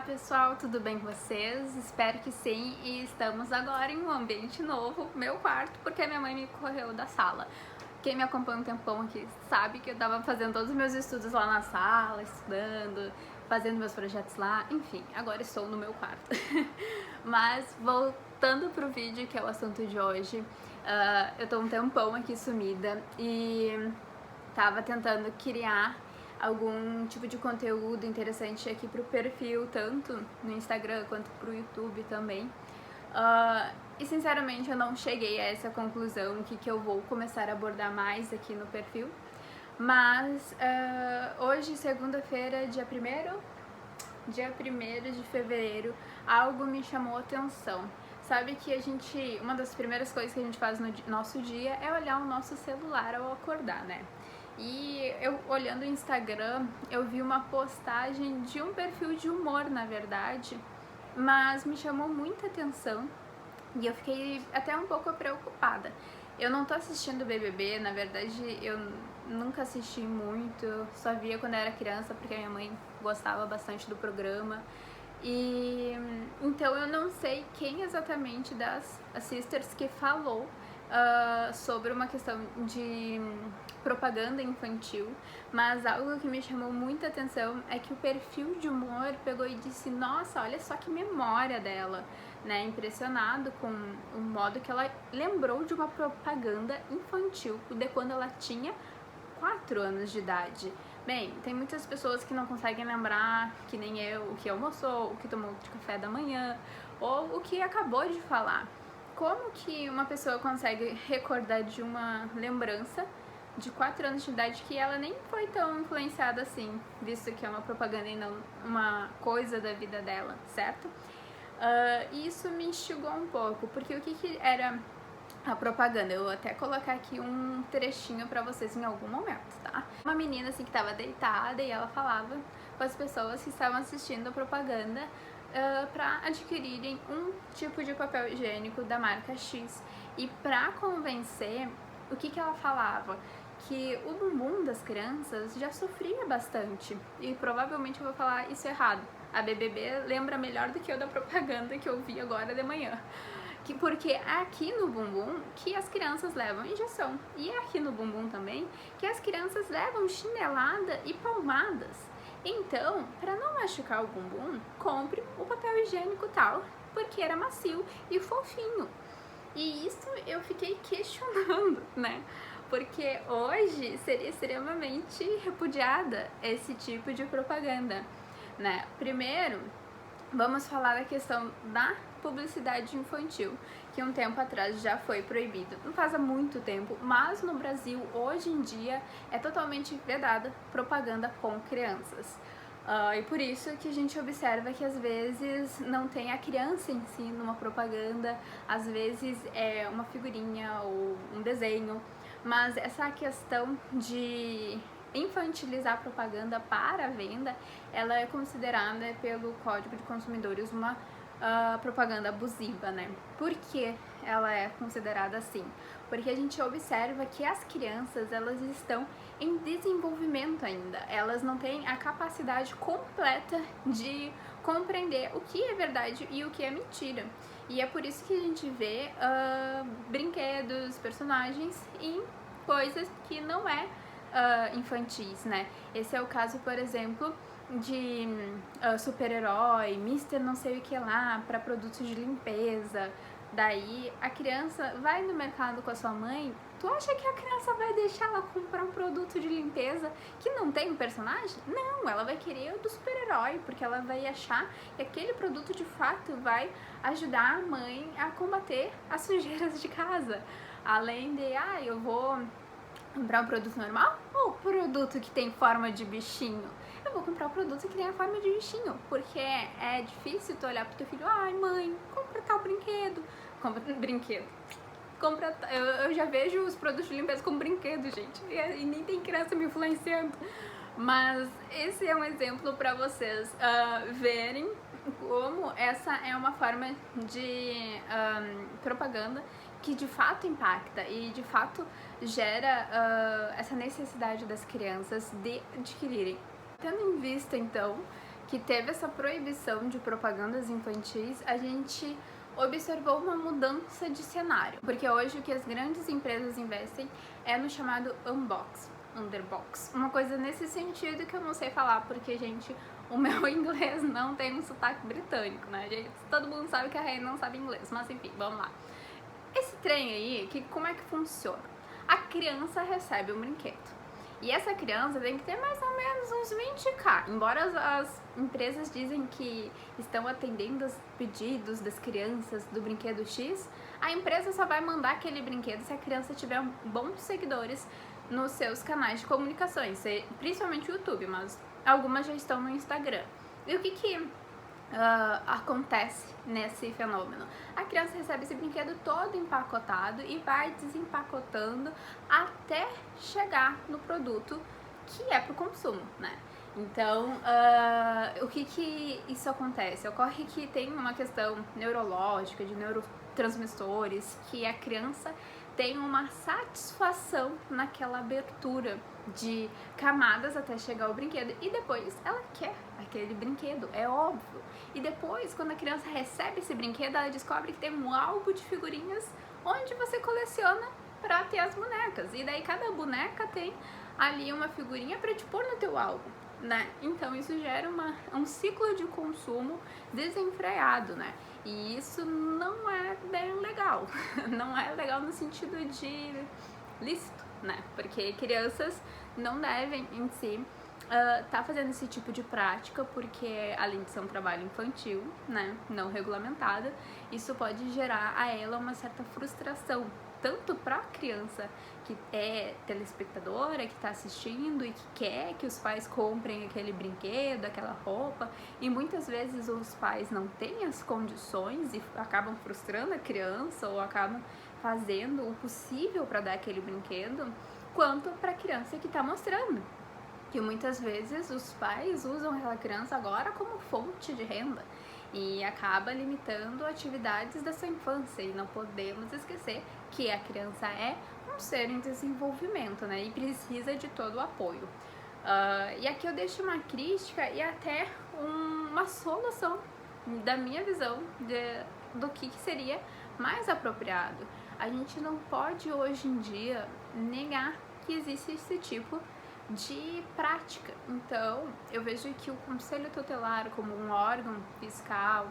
pessoal, tudo bem com vocês? Espero que sim, e estamos agora em um ambiente novo, meu quarto, porque a minha mãe me correu da sala. Quem me acompanha um tempão aqui sabe que eu tava fazendo todos os meus estudos lá na sala, estudando, fazendo meus projetos lá, enfim, agora estou no meu quarto. Mas voltando pro vídeo, que é o assunto de hoje, eu tô um tempão aqui sumida e tava tentando criar algum tipo de conteúdo interessante aqui pro perfil, tanto no Instagram quanto pro YouTube também. E sinceramente eu não cheguei a essa conclusão, o que eu vou começar a abordar mais aqui no perfil. Mas hoje, segunda-feira, dia 1º de fevereiro, algo me chamou a atenção. Sabe que uma das primeiras coisas que a gente faz no nosso dia é olhar o nosso celular ao acordar, né? E eu, olhando o Instagram, eu vi uma postagem de um perfil de humor, na verdade, mas me chamou muita atenção e eu fiquei até um pouco preocupada. Eu não tô assistindo BBB, na verdade eu nunca assisti muito, só via quando eu era criança porque a minha mãe gostava bastante do programa. E então eu não sei quem exatamente das sisters que falou sobre uma questão de propaganda infantil, mas algo que me chamou muita atenção é que o perfil de humor pegou e disse: nossa, olha só que memória dela, né? Impressionado com o modo que ela lembrou de uma propaganda infantil de quando ela tinha 4 anos de idade. Bem, tem muitas pessoas que não conseguem lembrar, que nem eu, o que almoçou, o que tomou de café da manhã, ou o que acabou de falar. Como que uma pessoa consegue recordar de uma lembrança de 4 anos de idade que ela nem foi tão influenciada assim, visto que é uma propaganda e não uma coisa da vida dela, certo? Isso me instigou um pouco, porque o que era a propaganda? Eu vou até colocar aqui um trechinho pra vocês em algum momento, tá? Uma menina assim que tava deitada e ela falava com as pessoas que estavam assistindo a propaganda para adquirirem um tipo de papel higiênico da marca X. E pra convencer, o que ela falava? Que o bumbum das crianças já sofria bastante. E provavelmente eu vou falar isso errado. A BBB lembra melhor do que eu da propaganda que eu vi agora de manhã. Porque é aqui no bumbum que as crianças levam injeção. E é aqui no bumbum também que as crianças levam chinelada e palmadas. Então, para não machucar o bumbum, compre o papel higiênico tal, porque era macio e fofinho. E isso eu fiquei questionando, né? Porque hoje seria extremamente repudiada esse tipo de propaganda, né? Primeiro, vamos falar da questão da publicidade infantil, que um tempo atrás já foi proibido. Não faz há muito tempo, mas no Brasil, hoje em dia, é totalmente vedada propaganda com crianças. E por isso que a gente observa que às vezes não tem a criança em si numa propaganda, às vezes é uma figurinha ou um desenho, mas essa questão de infantilizar a propaganda para a venda, ela é considerada pelo Código de Consumidores uma propaganda abusiva, né? Por que ela é considerada assim? Porque a gente observa que as crianças, elas estão em desenvolvimento ainda, elas não têm a capacidade completa de compreender o que é verdade e o que é mentira. E é por isso que a gente vê brinquedos, personagens em coisas que não é infantis, né? Esse é o caso, por exemplo, de super-herói, Mister não sei o que lá, para produtos de limpeza. Daí a criança vai no mercado com a sua mãe. Tu acha que a criança vai deixar ela comprar um produto de limpeza que não tem um personagem? Não, ela vai querer o do super-herói, porque ela vai achar que aquele produto de fato vai ajudar a mãe a combater as sujeiras de casa. Além de, eu vou comprar um produto normal ou produto que tem forma de bichinho? Eu vou comprar um produto que tem a forma de bichinho, porque é difícil tu olhar pro teu filho: ai mãe, compra tal brinquedo. Compra um brinquedo. Eu já vejo os produtos de limpeza como brinquedo, gente, e nem tem criança me influenciando. Mas esse é um exemplo para vocês verem como essa é uma forma de propaganda que de fato impacta e de fato gera essa necessidade das crianças de adquirirem. Tendo em vista então que teve essa proibição de propagandas infantis, a gente observou uma mudança de cenário, porque hoje o que as grandes empresas investem é no chamado underbox, uma coisa nesse sentido que eu não sei falar, porque, gente, o meu inglês não tem um sotaque britânico, né, gente? Todo mundo sabe que a Rainha não sabe inglês, mas enfim, vamos lá. Esse trem aí, como é que funciona? A criança recebe um brinquedo. E essa criança tem que ter mais ou menos uns 20k. Embora as empresas dizem que estão atendendo os pedidos das crianças do brinquedo X, a empresa só vai mandar aquele brinquedo se a criança tiver bons seguidores nos seus canais de comunicações, principalmente o YouTube, mas algumas já estão no Instagram. E o que acontece nesse fenômeno? A criança recebe esse brinquedo todo empacotado e vai desempacotando até chegar no produto que é para o consumo, né? Então, o que isso acontece? Ocorre que tem uma questão neurológica, de neurotransmissores, que a criança tem uma satisfação naquela abertura de camadas até chegar ao brinquedo, e depois ela quer aquele brinquedo, é óbvio. E depois, quando a criança recebe esse brinquedo, ela descobre que tem um álbum de figurinhas onde você coleciona para ter as bonecas, e daí cada boneca tem ali uma figurinha para te pôr no teu álbum, né? Então isso gera um ciclo de consumo desenfreado, né? E isso não é bem legal, não é legal no sentido de lícito, né? Porque crianças não devem em si tá fazendo esse tipo de prática, porque além de ser um trabalho infantil, né, não regulamentado, isso pode gerar a ela uma certa frustração, tanto para a criança que é telespectadora, que está assistindo e que quer que os pais comprem aquele brinquedo, aquela roupa, e muitas vezes os pais não têm as condições e acabam frustrando a criança ou acabam fazendo o possível para dar aquele brinquedo, quanto para a criança que está mostrando. Que muitas vezes os pais usam aquela criança agora como fonte de renda e acaba limitando atividades da sua infância, e não podemos esquecer que a criança é um ser em desenvolvimento, né, e precisa de todo o apoio. E aqui eu deixo uma crítica e até uma solução da minha visão do que seria mais apropriado. A gente não pode hoje em dia negar que existe esse tipo de prática. Então, eu vejo que o Conselho Tutelar, como um órgão fiscal,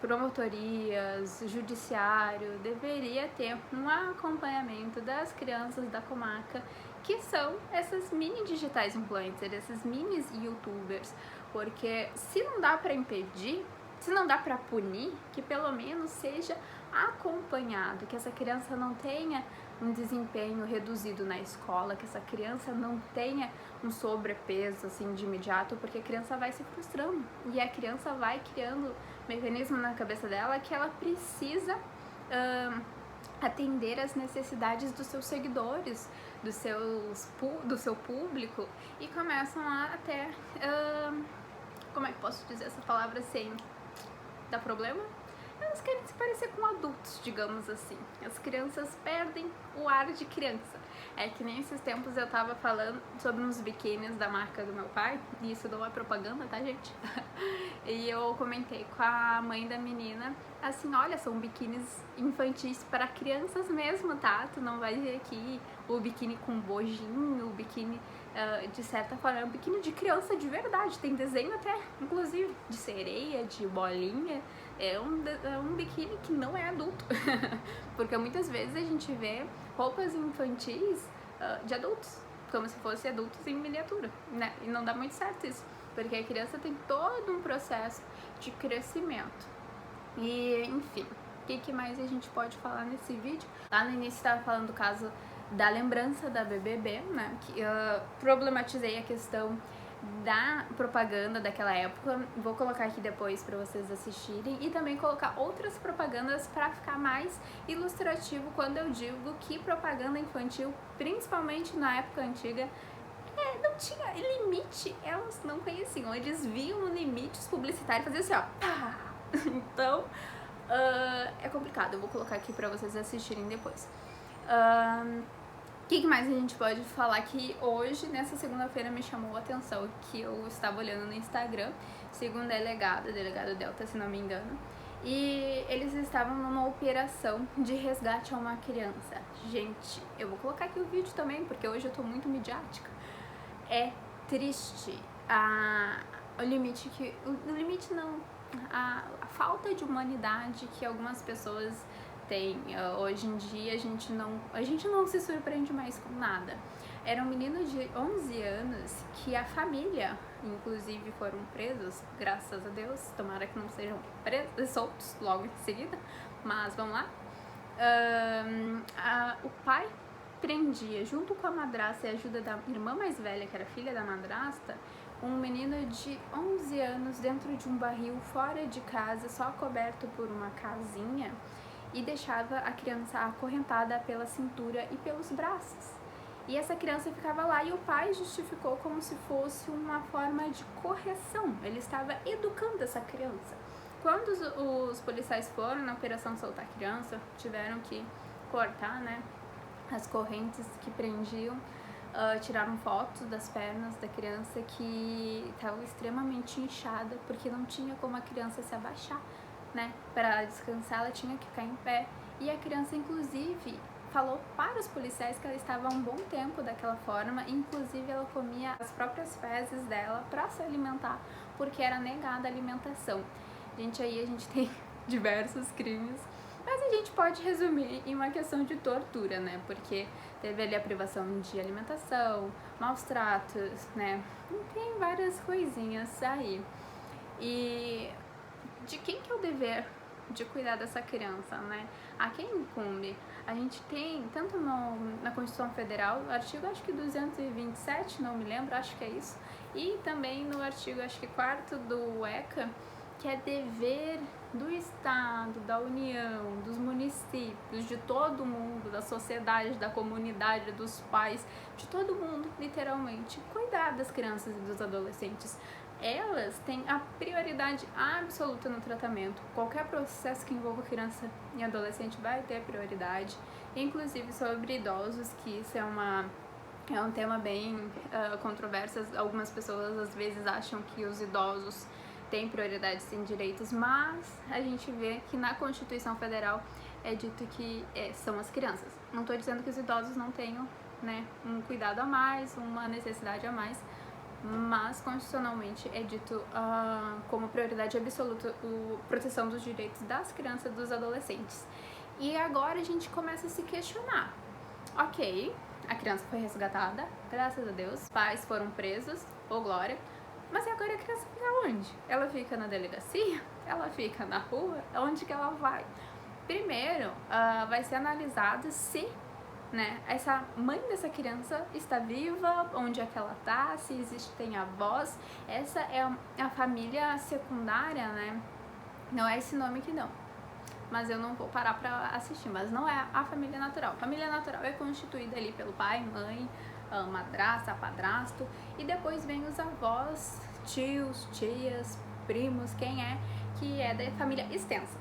promotorias, judiciário, deveria ter um acompanhamento das crianças da comarca, que são essas mini digitais influencers, esses mini youtubers, porque se não dá para impedir, se não dá para punir, que pelo menos seja acompanhado, que essa criança não tenha um desempenho reduzido na escola, que essa criança não tenha um sobrepeso assim de imediato, porque a criança vai se frustrando e a criança vai criando mecanismo na cabeça dela que ela precisa atender às necessidades dos seus seguidores, do seu público, e começam a até como é que posso dizer essa palavra sem dar problema? Elas querem se parecer com adultos, digamos assim. As crianças perdem o ar de criança. É que nem esses tempos eu tava falando sobre uns biquínis da marca do meu pai, e isso não é propaganda, tá, gente? E eu comentei com a mãe da menina, assim, olha, são biquínis infantis para crianças mesmo, tá? Tu não vai ver aqui o biquíni com bojinho, o biquíni, de certa forma, é um biquíni de criança de verdade. Tem desenho até, inclusive, de sereia, de bolinha. É um biquíni que não é adulto. Porque muitas vezes a gente vê roupas infantis de adultos, como se fossem adultos em miniatura, né? E não dá muito certo isso, porque a criança tem todo um processo de crescimento. E, enfim, o que mais a gente pode falar nesse vídeo? Lá no início estava falando do caso da lembrança da BBB, né? Que problematizei a questão da propaganda daquela época. Vou colocar aqui depois para vocês assistirem, e também colocar outras propagandas para ficar mais ilustrativo quando eu digo que propaganda infantil, principalmente na época antiga, não tinha limite, elas não conheciam, eles viam limites publicitários, faziam assim, ó, pá! Então, é complicado, eu vou colocar aqui para vocês assistirem depois. que mais a gente pode falar que hoje, nessa segunda-feira, me chamou a atenção, que eu estava olhando no Instagram, segundo delegado Delta, se não me engano, e eles estavam numa operação de resgate a uma criança. Gente, eu vou colocar aqui o vídeo também, porque hoje eu tô muito midiática. É triste o limite que... O limite não, a falta de humanidade que algumas pessoas tem. Hoje em dia a gente não se surpreende mais com nada. Era um menino de 11 anos que a família, inclusive, foram presos, graças a Deus, tomara que não sejam presos, soltos logo em seguida, mas vamos lá. O pai prendia, junto com a madrasta e a ajuda da irmã mais velha, que era filha da madrasta, um menino de 11 anos dentro de um barril fora de casa, só coberto por uma casinha, e deixava a criança acorrentada pela cintura e pelos braços. E essa criança ficava lá e o pai justificou como se fosse uma forma de correção. Ele estava educando essa criança. Quando os policiais foram na operação soltar a criança, tiveram que cortar, né, as correntes que prendiam, tiraram fotos das pernas da criança que estava extremamente inchada, porque não tinha como a criança se abaixar, né, para descansar, ela tinha que ficar em pé. E a criança, inclusive, falou para os policiais que ela estava há um bom tempo daquela forma, inclusive ela comia as próprias fezes dela para se alimentar, porque era negada a alimentação. Gente, aí a gente tem diversos crimes, mas a gente pode resumir em uma questão de tortura, né, porque teve ali a privação de alimentação, maus tratos, né, tem várias coisinhas aí. E de quem que é o dever de cuidar dessa criança, né? A quem incumbe? A gente tem, tanto na Constituição Federal, o artigo acho que 227, não me lembro, acho que é isso, e também no artigo acho que 4º do ECA, que é dever do Estado, da União, dos municípios, de todo mundo, da sociedade, da comunidade, dos pais, de todo mundo, literalmente, cuidar das crianças e dos adolescentes. Elas têm a prioridade absoluta no tratamento. Qualquer processo que envolva criança e adolescente vai ter prioridade, inclusive sobre idosos, que isso é um tema bem controverso. Algumas pessoas às vezes acham que os idosos têm prioridade sem direitos, mas a gente vê que na Constituição Federal é dito que são as crianças. Não estou dizendo que os idosos não tenham, né, um cuidado a mais, uma necessidade a mais, mas constitucionalmente é dito como prioridade absoluta a proteção dos direitos das crianças e dos adolescentes. E agora a gente começa a se questionar. Ok, a criança foi resgatada, graças a Deus, os pais foram presos, ô glória, mas e agora a criança fica onde? Ela fica na delegacia? Ela fica na rua? Onde que ela vai? Primeiro, vai ser analisado se, né, essa mãe dessa criança está viva, onde é que ela tá, se existem avós. Essa é a família secundária, né? Não é esse nome que não, mas eu não vou parar pra assistir, mas não é a família natural. A família natural é constituída ali pelo pai, mãe, madrasta, padrasto, e depois vem os avós, tios, tias, primos, quem é, que é da família extensa,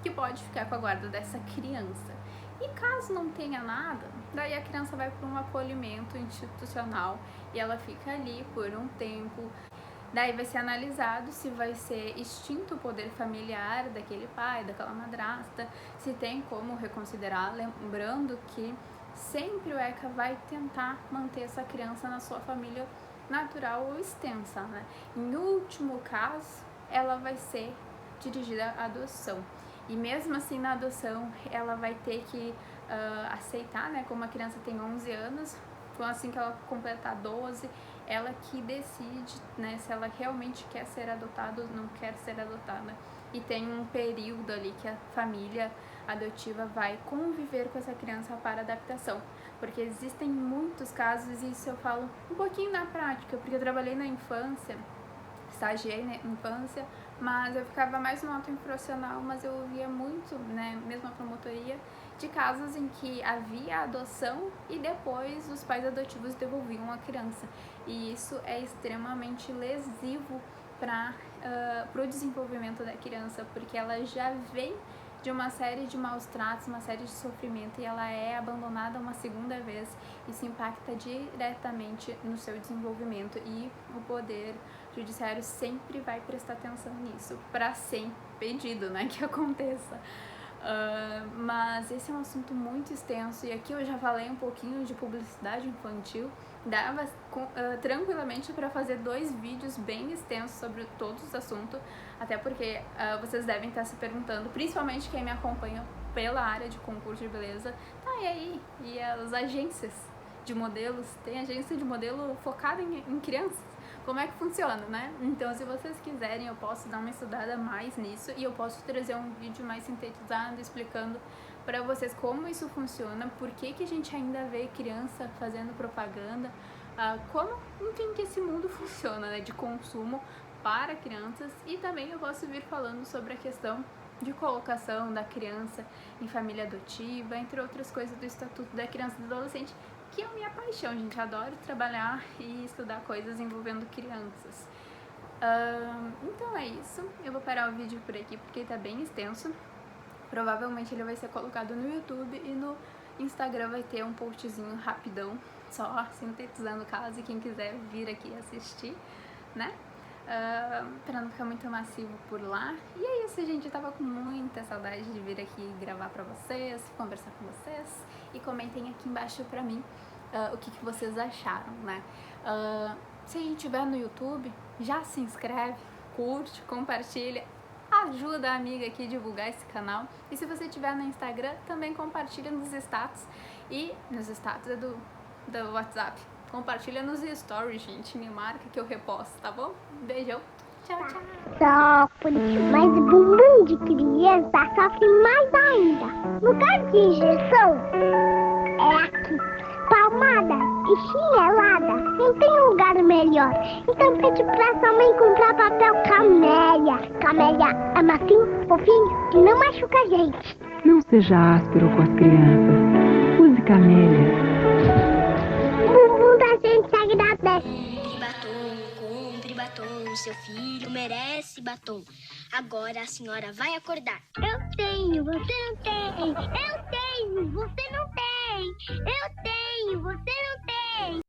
que pode ficar com a guarda dessa criança. E caso não tenha nada, daí a criança vai para um acolhimento institucional e ela fica ali por um tempo. Daí vai ser analisado se vai ser extinto o poder familiar daquele pai, daquela madrasta, se tem como reconsiderar, lembrando que sempre o ECA vai tentar manter essa criança na sua família natural ou extensa, né? Em último caso, ela vai ser dirigida à adoção. E mesmo assim, na adoção, ela vai ter que aceitar, né? Como a criança tem 11 anos, então assim que ela completar 12, ela que decide, né, se ela realmente quer ser adotada ou não quer ser adotada. E tem um período ali que a família adotiva vai conviver com essa criança para adaptação. Porque existem muitos casos, e isso eu falo um pouquinho na prática, porque eu trabalhei na infância, estagiei na infância, mas eu ficava mais no âmbito profissional, mas eu ouvia muito, né, mesmo a promotoria, de casos em que havia adoção e depois os pais adotivos devolviam a criança. E isso é extremamente lesivo para o desenvolvimento da criança, porque ela já vem de uma série de maus tratos, uma série de sofrimento, e ela é abandonada uma segunda vez. Isso impacta diretamente no seu desenvolvimento, e o poder judiciário sempre vai prestar atenção nisso, para ser impedido, né, que aconteça. Mas esse é um assunto muito extenso, e aqui eu já falei um pouquinho de publicidade infantil. Dava tranquilamente para fazer 2 vídeos bem extensos sobre todos os assuntos, até porque vocês devem estar se perguntando, principalmente quem me acompanha pela área de concurso de beleza, tá, e aí? E as agências de modelos? Tem agência de modelo focada em crianças? Como é que funciona, né? Então, se vocês quiserem, eu posso dar uma estudada mais nisso, e eu posso trazer um vídeo mais sintetizado explicando para vocês como isso funciona, por que a gente ainda vê criança fazendo propaganda, como, enfim, que esse mundo funciona, né, de consumo para crianças. E também eu posso vir falando sobre a questão de colocação da criança em família adotiva, entre outras coisas do Estatuto da Criança e do Adolescente, que é a minha paixão, gente. Adoro trabalhar e estudar coisas envolvendo crianças. Então é isso, eu vou parar o vídeo por aqui porque tá bem extenso. Provavelmente ele vai ser colocado no YouTube, e no Instagram vai ter um postzinho rapidão, só sintetizando o caso, e quem quiser vir aqui assistir, né? Pra não ficar muito massivo por lá. E é isso, gente, eu tava com muita saudade de vir aqui gravar pra vocês, conversar com vocês, e comentem aqui embaixo pra mim o que vocês acharam, né? Se a gente estiver no YouTube, já se inscreve, curte, compartilha, ajuda a amiga aqui a divulgar esse canal. E se você estiver no Instagram, também compartilha nos status, e nos status é do WhatsApp. Compartilha nos stories, gente, me marca que eu reposto, tá bom? Beijão, tchau, tchau. Sofre, mas bumbum de criança sofre mais ainda. Lugar de injeção é aqui. Palmada e chinelada, não tem lugar melhor. Então pede pra sua mãe comprar papel Camélia. Camélia é macio, fofinho e não machuca a gente. Não seja áspero com as crianças. Use Camélia. Bumbum da gente agradece. Compre batom, seu filho merece batom. Agora a senhora vai acordar. Eu tenho, você não tem. Eu tenho, você não tem. Eu tenho, você não tem.